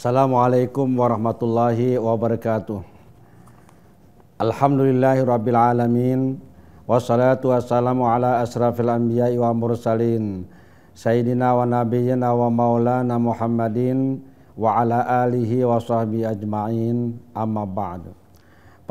Assalamualaikum warahmatullahi wabarakatuh. Alhamdulillahirabbil alamin. Wassalatu wassalamu ala asrafil anbiya'i wa mursalin. Sayyidina wa nabiyyina wa maulana Muhammadin wa ala alihi wa sahbihi ajma'in. Amma ba'du.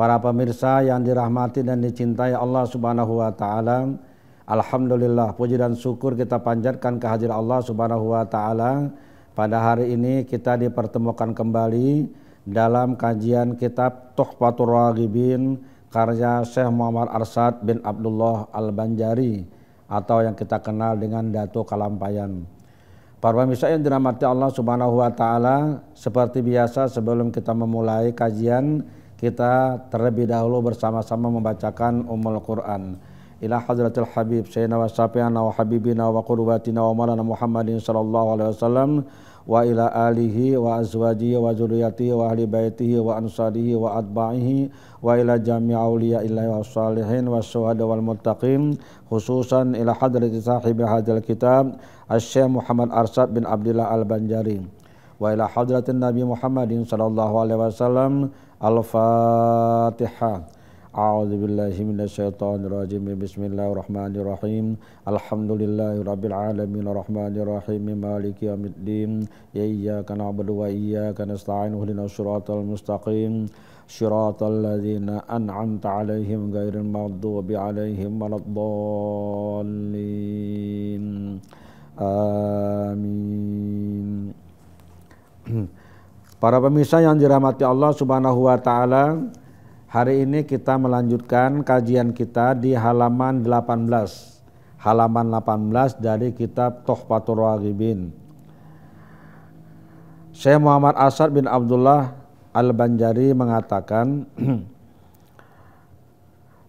Para pemirsa yang dirahmati dan dicintai Allah Subhanahu wa taala, alhamdulillah, puji dan syukur kita panjatkan kehadiran Allah Subhanahu wa taala. Pada hari ini kita dipertemukan kembali dalam kajian kitab Tuhfatur Raghibin karya Syekh Muhammad Arsyad bin Abdullah Al-Banjari atau yang kita kenal dengan Datuk Kalampayan. Para pemirsa yang dirahmati Allah Subhanahu wa taala, seperti biasa sebelum kita memulai kajian, kita terlebih dahulu bersama-sama membacakan Ummul Quran. Ila hadratil habib sayyidina wa syafi'ina wa habibina wa qurbatina wa maulana Muhammadin sallallahu alaihi wasallam wa ila alihi wa azwajihi wa dzurriyyatihi wa ahli baitihi wa ansarihi wa atba'ihi wa ila jami' auliya illahi wa salihin wa syuhada wal muttaqin, khususan ila hadrati sahibi hadzal kitab Asy-Syaikh Muhammad Arsyad bin Abdullah Al-Banjari wa ila hadratin Nabi Muhammadin sallallahu alaihi wasallam. Al-Fatihah. A'udzu billahi minasyaitonir rajim. Bismillahirrahmanirrahim. Alhamdulillahirabbil alamin arrahmanir rahim maliki yaumiddin. Iyyaka na'budu wa iyyaka nasta'in ihdinas siratal mustaqim. Shiratal ladzina an'amta 'alaihim ghairil maghdubi 'alaihim waladdallin. Amin. Para pemirsa yang dirahmati Allah Subhanahu wa taala, hari ini kita melanjutkan kajian kita di halaman 18. Halaman 18 dari kitab Tuhfatur Raghibin. Syekh Muhammad Arsyad bin Abdullah Al-Banjari mengatakan,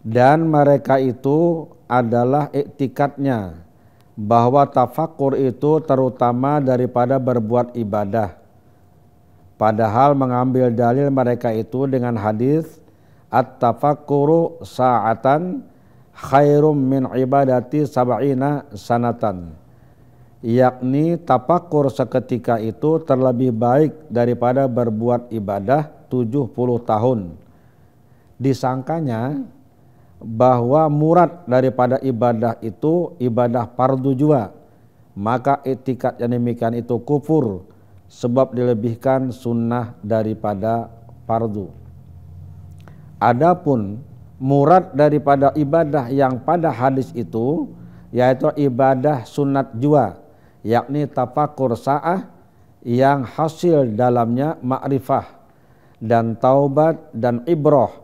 dan mereka itu adalah iktikadnya bahwa tafakkur itu terutama daripada berbuat ibadah. Padahal mengambil dalil mereka itu dengan hadis at-tafakkuru sa'atan khairum min ibadati sab'ina sanatan, yakni tafakkur seketika itu terlebih baik daripada berbuat ibadah 70 tahun. Disangkanya bahwa murad daripada ibadah itu ibadah fardu juga, maka iktikad yang demikian itu kufur, sebab dilebihkan sunnah daripada fardu. Adapun murad daripada ibadah yang pada hadis itu yaitu ibadah sunat jua, yakni tafakkur sa'ah yang hasil dalamnya ma'rifah dan taubat dan ibrah,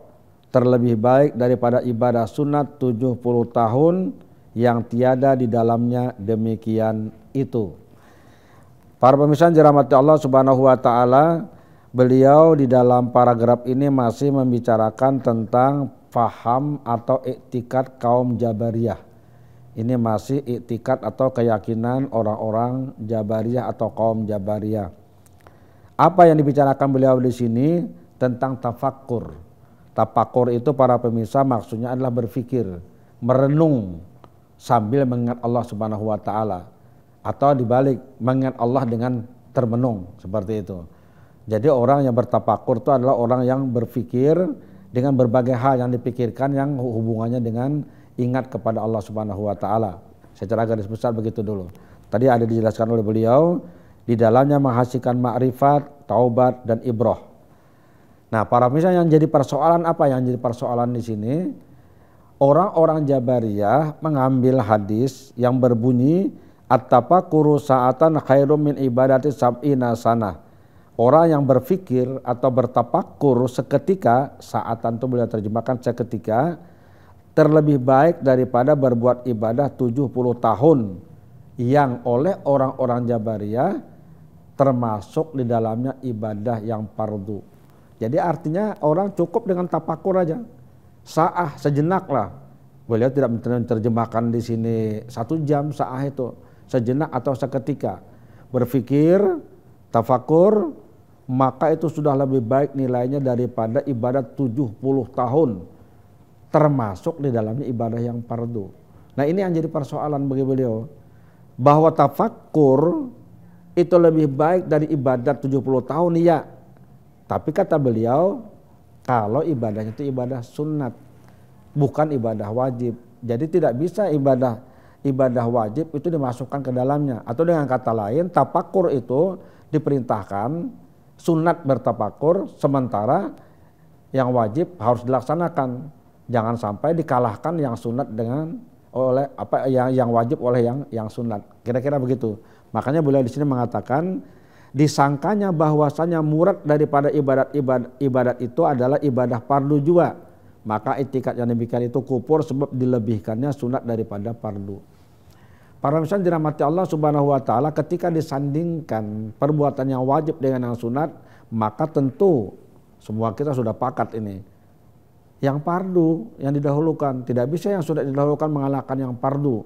terlebih baik daripada ibadah sunat 70 tahun yang tiada di dalamnya demikian itu. Para pemirsa dirahmati Allah Subhanahu wa taala, beliau di dalam paragraf ini masih membicarakan tentang faham atau iktikad kaum Jabariyah. Ini masih iktikad atau keyakinan orang-orang Jabariyah atau kaum Jabariyah. Apa yang dibicarakan beliau di sini tentang tafakkur. Tafakkur itu para pemirsa maksudnya adalah berpikir, merenung sambil mengingat Allah Subhanahu wa taala. Atau dibalik, mengingat Allah dengan termenung, seperti itu. Jadi orang yang bertafakur itu adalah orang yang berpikir dengan berbagai hal yang dipikirkan yang hubungannya dengan ingat kepada Allah Subhanahu wa taala. Secara garis besar begitu dulu. Tadi ada dijelaskan oleh beliau, di dalamnya menghasilkan ma'rifat, taubat dan ibrah. Nah, para pemirsa yang jadi persoalan apa yang jadi persoalan di sini? Orang-orang Jabariyah mengambil hadis yang berbunyi at-tafakkuru sa'atan khairum min ibadati sab'ina sanah. Orang yang berpikir atau bertafakkur seketika, sa'atan itu beliau terjemahkan seketika, terlebih baik daripada berbuat ibadah 70 tahun yang oleh orang-orang Jabariyah termasuk di dalamnya ibadah yang fardu. Jadi artinya orang cukup dengan tafakkur aja. Sa'ah sejenak lah. Beliau tidak menerjemahkan di sini 1 jam sa'ah itu. Sejenak atau seketika berpikir, tafakkur, maka itu sudah lebih baik nilainya daripada ibadah 70 tahun termasuk di dalamnya ibadah yang fardu. Nah, ini yang jadi persoalan bagi beliau, bahwa tafakkur itu lebih baik dari ibadat 70 tahun, iya. Tapi kata beliau, kalau ibadahnya itu ibadah sunat, bukan ibadah wajib. Jadi tidak bisa ibadah wajib itu dimasukkan ke dalamnya. Atau dengan kata lain, tafakur itu diperintahkan, sunat bertafakur, sementara yang wajib harus dilaksanakan. Jangan sampai dikalahkan yang sunat oleh yang wajib oleh yang sunat. Kira-kira begitu. Makanya beliau di sini mengatakan disangkanya bahwasanya murad daripada ibadat itu adalah ibadah fardu juga. Maka itikat yang demikian itu kufur sebab dilebihkannya sunat daripada fardu. Para misal dirahmati Allah Subhanahu wa taala, ketika disandingkan perbuatan yang wajib dengan yang sunat, maka tentu semua kita sudah pakat ini. Yang fardu yang didahulukan, tidak bisa yang sudah didahulukan mengalahkan yang fardu.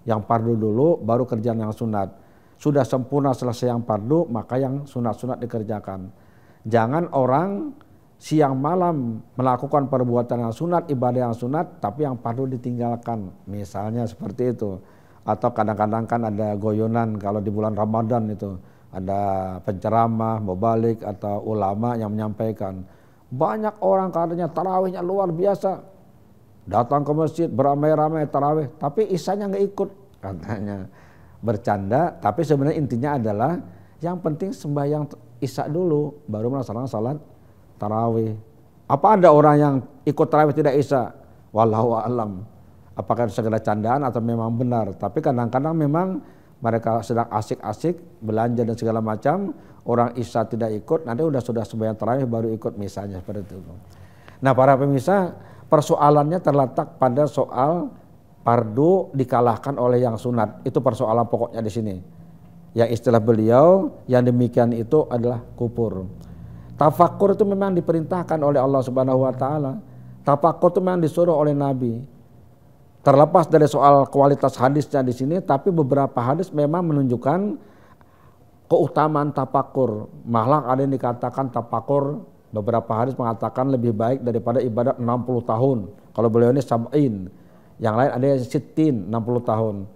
Yang fardu dulu baru kerjaan yang sunat. Sudah sempurna selesai yang fardu, maka yang sunat-sunat dikerjakan. Jangan orang siang malam melakukan perbuatan yang sunat, ibadah yang sunat, tapi yang fardu ditinggalkan. Misalnya seperti itu. Atau kadang-kadang kan ada goyonan kalau di bulan Ramadan itu. Ada penceramah, mubalik atau ulama yang menyampaikan. Banyak orang katanya tarawihnya luar biasa. Datang ke masjid beramai-ramai tarawih, tapi isanya nggak ikut katanya. Bercanda, tapi sebenarnya intinya adalah yang penting sembahyang isya dulu, baru melaksanakan salat tarawih. Apa ada orang yang ikut tarawih tidak isya? Wallahu a'lam. Apakah itu sekedar candaan atau memang benar? Tapi kadang-kadang memang mereka sedang asik-asik belanja dan segala macam, orang isya tidak ikut, nanti sudah sembahyang tarawih baru ikut, misalnya seperti itu. Nah, para pemirsa, persoalannya terletak pada soal fardu dikalahkan oleh yang sunat. Itu persoalan pokoknya di sini. Yang istilah beliau yang demikian itu adalah kufur. Tafakur itu memang diperintahkan oleh Allah Subhanahu wa taala. Tafakur itu memang disuruh oleh Nabi. Terlepas dari soal kualitas hadisnya di sini, tapi beberapa hadis memang menunjukkan keutamaan tafakur. Malah ada yang dikatakan tafakur, beberapa hadis mengatakan lebih baik daripada ibadat 60 tahun. Kalau beliau ini sab'in. Yang lain ada yang sittin, 60 tahun.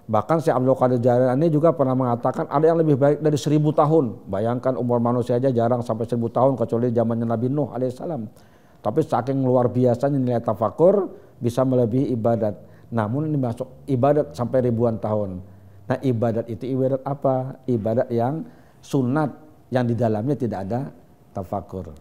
Bahkan Syekh Abdul Qadir Jailani juga pernah mengatakan ada yang lebih baik dari 1000 tahun. Bayangkan umur manusia aja jarang sampai 1000 tahun kecuali zamannya Nabi Nuh alaihissalam. Tapi saking luar biasanya nilai tafakur bisa melebihi ibadat. Namun ini masuk ibadat sampai ribuan tahun. Nah, ibadat itu ibadat apa? Ibadat yang sunat yang di dalamnya tidak ada tafakur.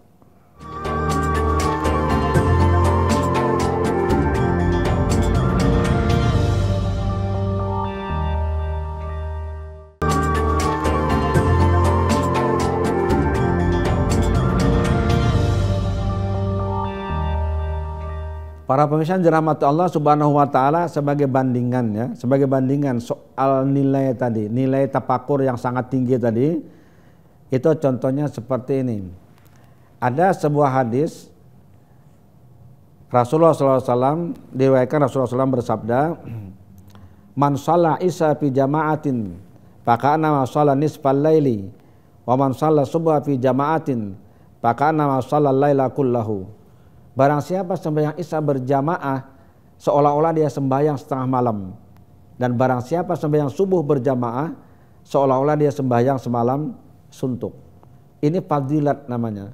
Para pemirsa dirahmati Allah Subhanahu wa taala, sebagai bandingan ya, sebagai bandingan soal nilai tadi, nilai tafakur yang sangat tinggi tadi, itu contohnya seperti ini. Ada sebuah hadis Rasulullah SAW, diriwayatkan Rasulullah SAW bersabda, "Man shalla isya fi jama'atin faka'anna ma shalla nisfal laili, wa man shalla subha fi jama'atin faka'anna ma shalla laila kullahu." Barang siapa sembahyang isya berjamaah seolah-olah dia sembahyang setengah malam, dan barang siapa sembahyang subuh berjamaah seolah-olah dia sembahyang semalam suntuk. Ini fadilat namanya.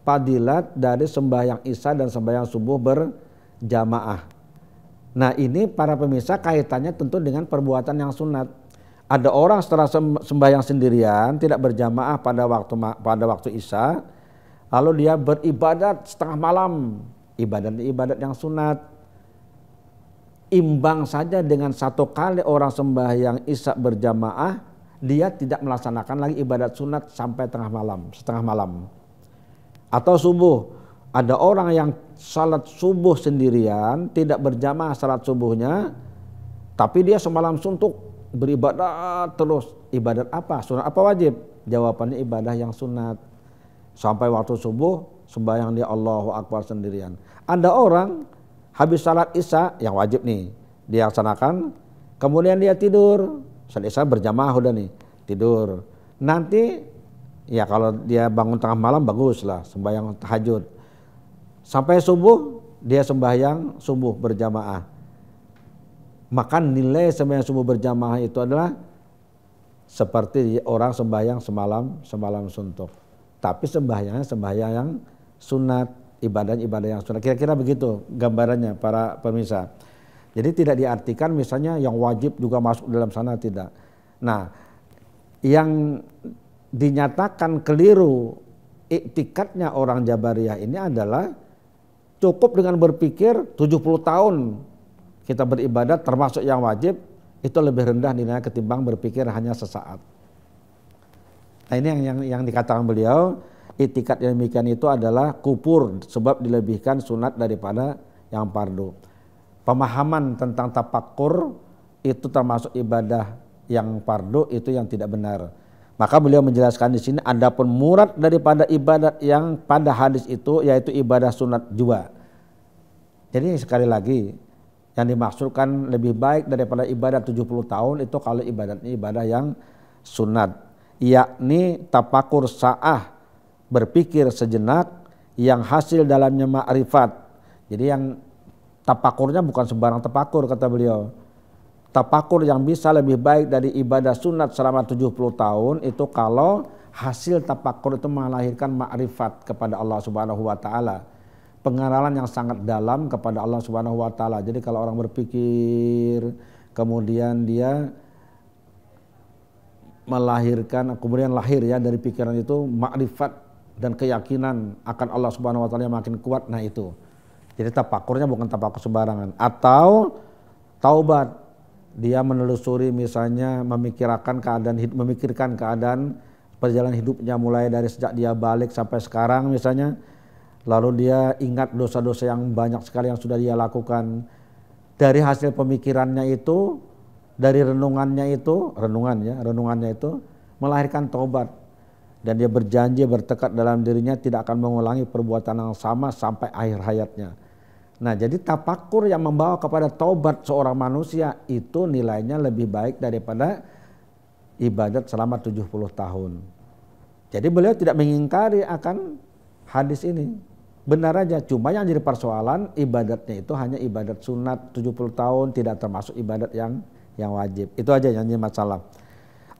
Fadilat dari sembahyang isya dan sembahyang subuh berjamaah. Nah, ini para pemirsa kaitannya tentu dengan perbuatan yang sunat. Ada orang setelah sembahyang sendirian tidak berjamaah pada waktu isya, lalu dia beribadat setengah malam, ibadat yang sunat. Imbang saja dengan satu kali orang sembahyang isya berjamaah, dia tidak melaksanakan lagi ibadat sunat sampai setengah malam. Atau subuh, ada orang yang salat subuh sendirian, tidak berjamaah salat subuhnya, tapi dia semalam suntuk, beribadat terus. Ibadat apa? Sunat apa wajib? Jawabannya ibadah yang sunat. Sampai waktu subuh sembahyang dia Allahu Akbar sendirian. Ada orang habis salat isya yang wajib nih dia laksanakan, kemudian dia tidur. Salat isya berjamaah udah nih, tidur. Nanti ya kalau dia bangun tengah malam bagus lah sembahyang tahajud. Sampai subuh dia sembahyang subuh berjamaah. Maka nilai sembahyang subuh berjamaah itu adalah seperti orang sembahyang semalam suntuk. Tapi sembahyang yang sunat, ibadah yang sunat. Kira-kira begitu gambarannya para pemirsa. Jadi tidak diartikan misalnya yang wajib juga masuk dalam sana, tidak. Nah, yang dinyatakan keliru iktikadnya orang Jabariyah ini adalah cukup dengan berpikir 70 tahun kita beribadat termasuk yang wajib, itu lebih rendah nilainya ketimbang berpikir hanya sesaat. Nah, ini yang dikatakan beliau, iktikad yang demikian itu adalah kufur sebab dilebihkan sunat daripada yang fardu. Pemahaman tentang tafakkur itu termasuk ibadah yang fardu, itu yang tidak benar. Maka beliau menjelaskan di sini, adapun murad daripada ibadat yang pada hadis itu yaitu ibadah sunat jua. Jadi sekali lagi, yang dimaksudkan lebih baik daripada ibadah 70 tahun itu kalau ibadatnya ibadah yang sunat, yakni tafakur sa'ah, berpikir sejenak yang hasil dalamnya ma'rifat. Jadi yang tafakurnya bukan sembarang tafakur, kata beliau. Tafakur yang bisa lebih baik dari ibadah sunat selama 70 tahun itu kalau hasil tafakur itu melahirkan ma'rifat kepada Allah Subhanahu wa taala. Pengenalan yang sangat dalam kepada Allah Subhanahu wa taala. Jadi kalau orang berpikir kemudian dia melahirkan, kemudian lahir ya dari pikiran itu ma'rifat dan keyakinan akan Allah Subhanahu wa taala yang makin kuat, nah itu. Jadi tafakurnya bukan tafakur sembarangan. Atau taubat, dia menelusuri misalnya memikirkan keadaan perjalanan hidupnya mulai dari sejak dia balik sampai sekarang misalnya. Lalu dia ingat dosa-dosa yang banyak sekali yang sudah dia lakukan. Dari hasil pemikirannya itu, dari renungannya itu melahirkan taubat. Dan dia berjanji, bertekad dalam dirinya tidak akan mengulangi perbuatan yang sama sampai akhir hayatnya. Nah, jadi tafakkur yang membawa kepada taubat seorang manusia itu nilainya lebih baik daripada ibadat selama 70 tahun. Jadi beliau tidak mengingkari akan hadis ini. Benar aja, cuma yang jadi persoalan ibadatnya itu hanya ibadat sunat 70 tahun, tidak termasuk ibadat yang wajib. Itu aja yang jadi masalah.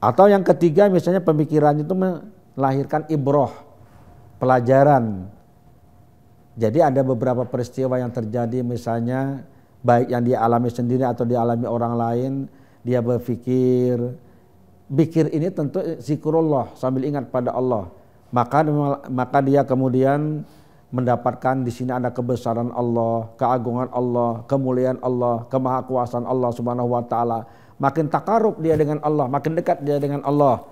Atau yang ketiga misalnya pemikiran itu melahirkan ibroh, pelajaran. Jadi ada beberapa peristiwa yang terjadi misalnya baik yang dia alami sendiri atau dialami orang lain, dia berpikir, zikir ini tentu zikrullah sambil ingat pada Allah. Maka dia kemudian mendapatkan di sini ada kebesaran Allah, keagungan Allah, kemuliaan Allah, kemahakuasaan Allah Subhanahu wa taala. Makin takarub dia dengan Allah, makin dekat dia dengan Allah.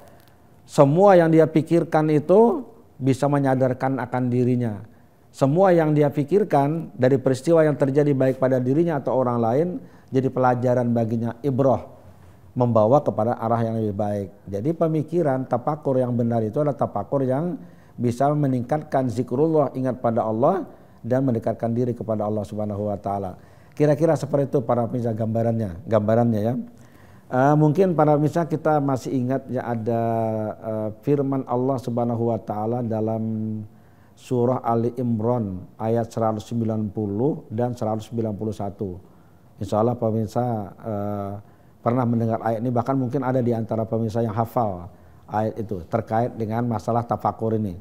Semua yang dia pikirkan itu bisa menyadarkan akan dirinya. Semua yang dia pikirkan dari peristiwa yang terjadi baik pada dirinya atau orang lain jadi pelajaran baginya, ibrah, membawa kepada arah yang lebih baik. Jadi pemikiran tafakur yang benar itu adalah tafakur yang bisa meningkatkan zikrullah, ingat pada Allah dan mendekatkan diri kepada Allah Subhanahu wa taala. Kira-kira seperti itu para pemirsa gambarannya ya. Mungkin para pemirsa kita masih ingat ya ada firman Allah Subhanahu wa taala dalam surah Ali Imran ayat 190 dan 191. Insyaallah pemirsa pernah mendengar ayat ini, bahkan mungkin ada di antara pemirsa yang hafal ayat itu terkait dengan masalah tafakur ini.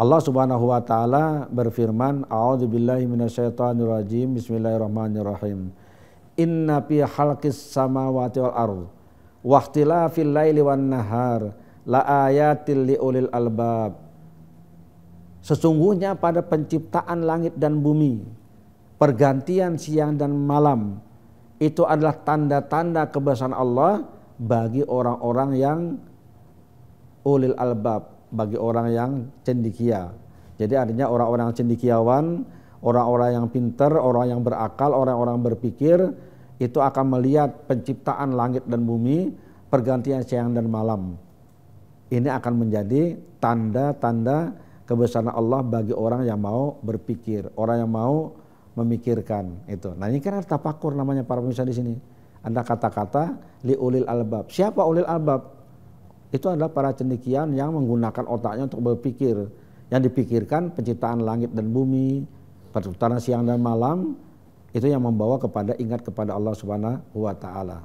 Allah Subhanahu wa taala berfirman, a'udzubillahi minasyaitonirrajim, bismillahirrahmanirrahim. Inna fi khalqis samawati wal ardh wa ikhtilafil laili wan nahar la ayatil liulil albab. Sesungguhnya pada penciptaan langit dan bumi, pergantian siang dan malam, itu adalah tanda-tanda kebesaran Allah bagi orang-orang yang ulil albab, bagi orang yang cendekia. Jadi artinya orang-orang yang cendekiawan, orang-orang yang pintar, orang yang berakal, orang-orang berpikir, itu akan melihat penciptaan langit dan bumi, pergantian siang dan malam. Ini akan menjadi tanda-tanda kebesaran Allah bagi orang yang mau berpikir, orang yang mau memikirkan itu. Nah, ini kan ada tafakur namanya para pemirsa di sini. Ada kata-kata li ulil albab. Siapa ulil albab? Itu adalah para cendekiawan yang menggunakan otaknya untuk berpikir. Yang dipikirkan penciptaan langit dan bumi, perputaran siang dan malam, itu yang membawa kepada ingat kepada Allah Subhanahu wa taala.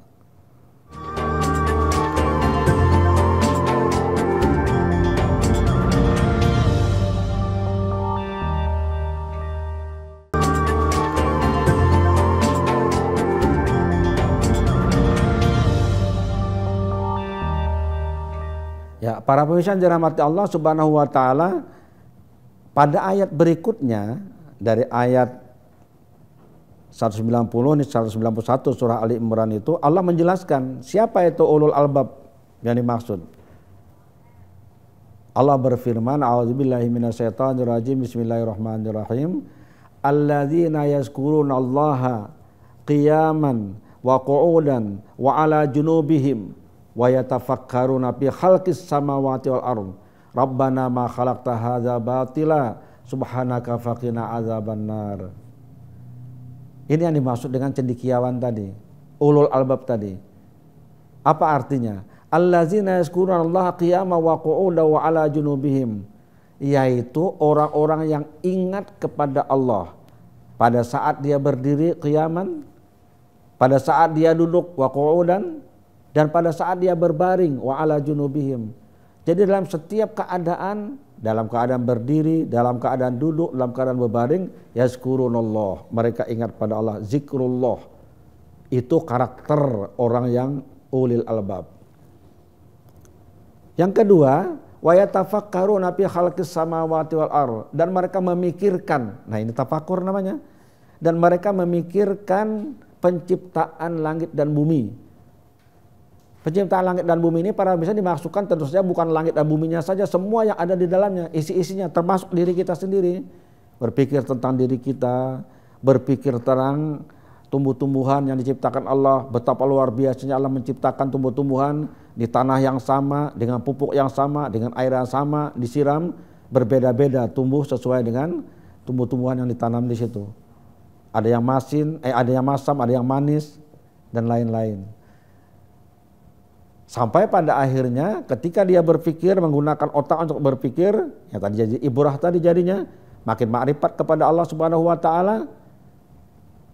Ya, para pemirsa yang dirahmati Allah Subhanahu wa taala, pada ayat berikutnya dari ayat 190 ini 191 surah Ali Imran itu Allah menjelaskan siapa itu ulul albab yang dimaksud. Allah berfirman, a'udzubillahi minasyaitonirrajim, bismillahirrahmanirrahim. Alladzina yazkurunallaha qiyaman wa qu'udan wa ala junubihim wa yatafakkaruna fi khalqis samawati wal ardh. Rabbana ma khalaqta hadza batila subhanaka faqina adzabannar. Ini yang dimaksud dengan cendekiawan tadi, ulul albab tadi. Apa artinya? Allazina yazkurunallaha qiyaman wa qu'udan wa ala junubihim, yaitu orang-orang yang ingat kepada Allah pada saat dia berdiri qiyaman, pada saat dia duduk wa qu'udan, dan pada saat dia berbaring wa ala junubihim. Jadi dalam setiap keadaan, dalam keadaan berdiri, dalam keadaan duduk, dalam keadaan berbaring, yazkurunallah, mereka ingat pada Allah. Zikrullah itu karakter orang yang ulil albab. Yang kedua, wa yatafakkaruna fi khalqis samawati wal ardh, dan mereka memikirkan. Nah, ini tafakkur namanya. Dan mereka memikirkan penciptaan langit dan bumi. Penciptaan langit dan bumi ini para bisa dimaksudkan tentu saja bukan langit dan buminya saja, semua yang ada di dalamnya, isi-isinya termasuk diri kita sendiri. Berpikir tentang diri kita, berpikir tentang tumbuh-tumbuhan yang diciptakan Allah, betapa luar biasanya Allah menciptakan tumbuh-tumbuhan di tanah yang sama, dengan pupuk yang sama, dengan air yang sama, disiram, berbeda-beda tumbuh sesuai dengan tumbuh-tumbuhan yang ditanam di situ. Ada yang masin, ada yang masam, ada yang manis, dan lain-lain. Sampai pada akhirnya ketika dia berpikir, menggunakan otak untuk berpikir, yang tadi jadi ibrah tadi jadinya, makin makrifat kepada Allah Subhanahu wa taala.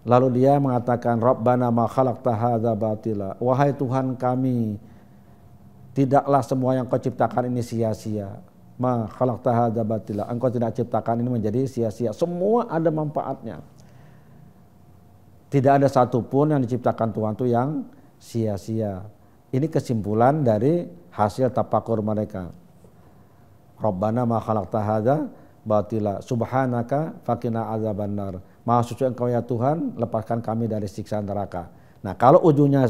Lalu dia mengatakan, Rabbana ma khalaqta hadza batila. Wahai Tuhan kami, tidaklah semua yang kau ciptakan ini sia-sia. Ma khalaqta hadza batila. Engkau tidak ciptakan ini menjadi sia-sia. Semua ada manfaatnya. Tidak ada satupun yang diciptakan Tuhan itu yang sia-sia. Ini kesimpulan dari hasil tafakur mereka. Rabbana ma khalaqta hadza batila subhanaka faqina adzabannar. Maha suci Engkau ya Tuhan, lepaskan kami dari siksa neraka. Nah, kalau ujungnya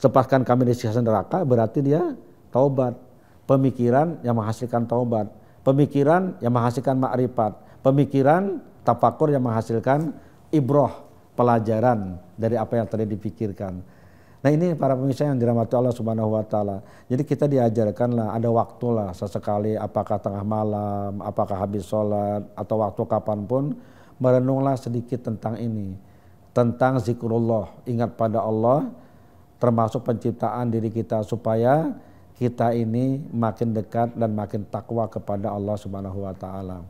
lepaskan kami dari siksa neraka, berarti dia taubat. Pemikiran yang menghasilkan taubat, pemikiran yang menghasilkan makrifat, pemikiran tafakur yang menghasilkan ibrah, pelajaran dari apa yang tadi dipikirkan. Nah, ini para pemirsa yang dirahmati Allah Subhanahu wa taala. Jadi kita diajarkanlah ada waktulah sesekali, apakah tengah malam, apakah habis sholat, atau waktu kapanpun, merenunglah sedikit tentang ini. Tentang zikrullah, ingat pada Allah, termasuk penciptaan diri kita supaya kita ini makin dekat dan makin takwa kepada Allah Subhanahu wa taala.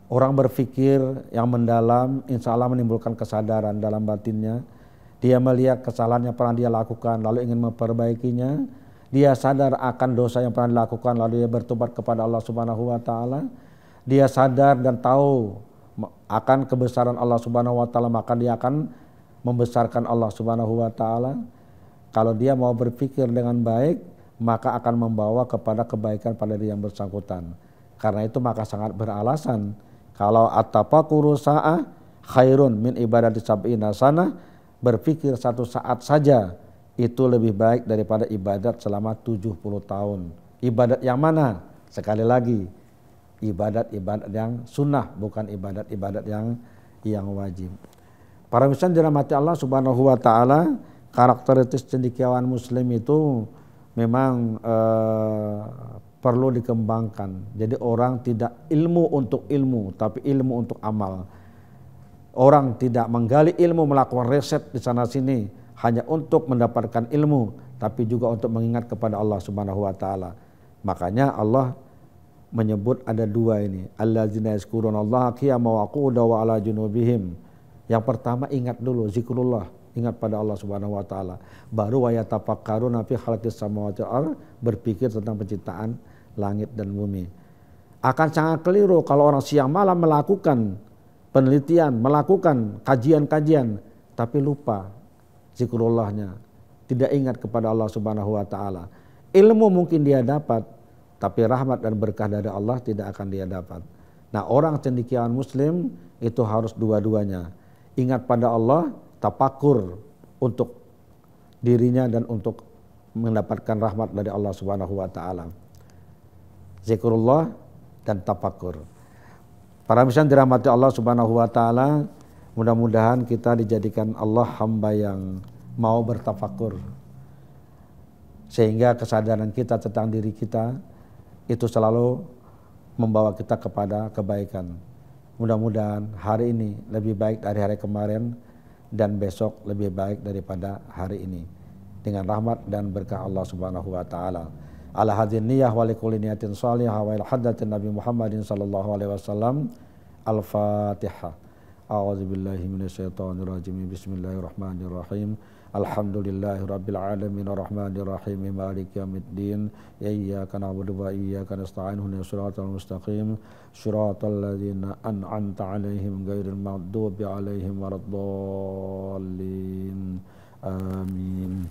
Orang berpikir yang mendalam insya Allah menimbulkan kesadaran dalam batinnya. Dia melihat kesalahan yang pernah dia lakukan lalu ingin memperbaikinya. Dia sadar akan dosa yang pernah dilakukan lalu dia bertobat kepada Allah Subhanahu wa taala. Dia sadar dan tahu akan kebesaran Allah Subhanahu wa taala, maka dia akan membesarkan Allah Subhanahu wa taala. Kalau dia mau berpikir dengan baik, maka akan membawa kepada kebaikan pada diri yang bersangkutan. Karena itu maka sangat beralasan kalau at-tafakuru sa'ah khairun min ibadati sab'ina sanah. Berpikir satu saat saja itu lebih baik daripada ibadat selama 70 tahun. Ibadat yang mana? Sekali lagi, ibadat-ibadat yang sunnah, bukan ibadat-ibadat yang wajib. Para muslim dirahmati Allah Subhanahu wa taala, karakteristik cendekiawan muslim itu memang perlu dikembangkan. Jadi orang tidak ilmu untuk ilmu, tapi ilmu untuk amal. Orang tidak menggali ilmu, melakukan riset di sana sini hanya untuk mendapatkan ilmu, tapi juga untuk mengingat kepada Allah Subhanahu wa taala. Makanya Allah menyebut ada dua ini, allazina yazkurunallaha qiyaman wa qu'udan wa ala junubihim. Yang pertama ingat dulu zikrullah, ingat pada Allah Subhanahu wa taala. Baru wa yatafakkaruna fi khalqis samawati wal ardh, berpikir tentang penciptaan langit dan bumi. Akan sangat keliru kalau orang siang malam melakukan penelitian, melakukan kajian-kajian, tapi lupa zikrullahnya, tidak ingat kepada Allah Subhanahu wa taala. Ilmu mungkin dia dapat, tapi rahmat dan berkah dari Allah tidak akan dia dapat. Nah, orang cendekiawan muslim itu harus dua-duanya. Ingat pada Allah, tafakur untuk dirinya dan untuk mendapatkan rahmat dari Allah Subhanahu wa taala. Zikrullah dan tafakur. Para misal dirahmati Allah Subhanahu wa taala, mudah-mudahan kita dijadikan Allah hamba yang mau bertafakur. Sehingga kesadaran kita tentang diri kita itu selalu membawa kita kepada kebaikan. Mudah-mudahan hari ini lebih baik dari hari kemarin dan besok lebih baik daripada hari ini. Dengan rahmat dan berkah Allah Subhanahu wa taala. Ala hadzin niyyah wa likulli niyatin shalihah wa ila hadratin Nabi Muhammadin sallallahu alaihi wasallam. Al-Fatihah. A'udzubillahi minasyaitonir rajim. Bismillahirrahmanirrahim. Alhamdulillahirabbil alamin arrahmanir rahim maliki yaumiddin. Iyyaka na'budu wa iyyaka nasta'in ihdinas siratal mustaqim siratal ladzina an'amta 'alaihim ghairil maghdubi 'alaihim waladdallin. Amin.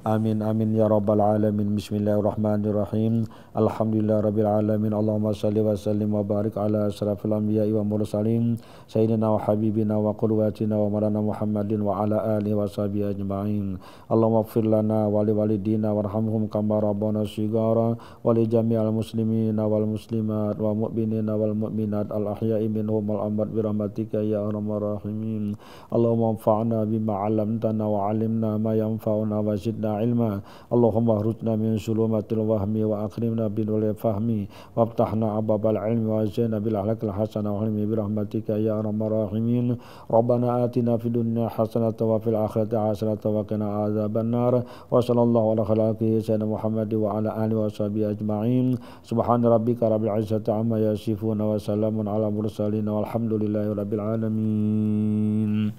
Amin amin ya rabbal alamin. Bismillahirrahmanirrahim. Alhamdulillahirabbil alamin. Allahumma shalli wa sallim wa barik ala asrafil anbiya'i wa mursalin sayyidina wa habibina wa qudwatina wa maulana Muhammadin wa ala alihi wa sahbihi ajma'in. Allahumma ighfir lana wa li walidina warhamhum kama rabbana shighara wa li jami'il muslimina wal muslimat wa mu'minina wal mu'minat al ahya'i minhum wal amwat bi rahmatika ya arhamar rahimin. Allahumma anfa'na bima 'allamtana wa 'allimna ma yanfa'una wa zidna ilma. Allahumma hrutna min sulumatil wahmi wa akrimna bidul fahmi waftahna ababal ilmi wa zina bil ahlakil hasanah wa hilmi birahmatika ya arhamar rahimin. Rabbana atina fid dunya hasanatan wa fil akhirati hasanatan wa qina adzabannar. Wa sallallahu ala khalaqi sayyidina Muhammad wa ala alihi wa sahbihi ajma'in. Subhana rabbika rabbil izzati amma yasifun wa salamun ala mursalin walhamdulillahi rabbil alamin.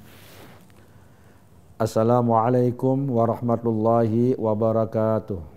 Assalamualaikum warahmatullahi wabarakatuh.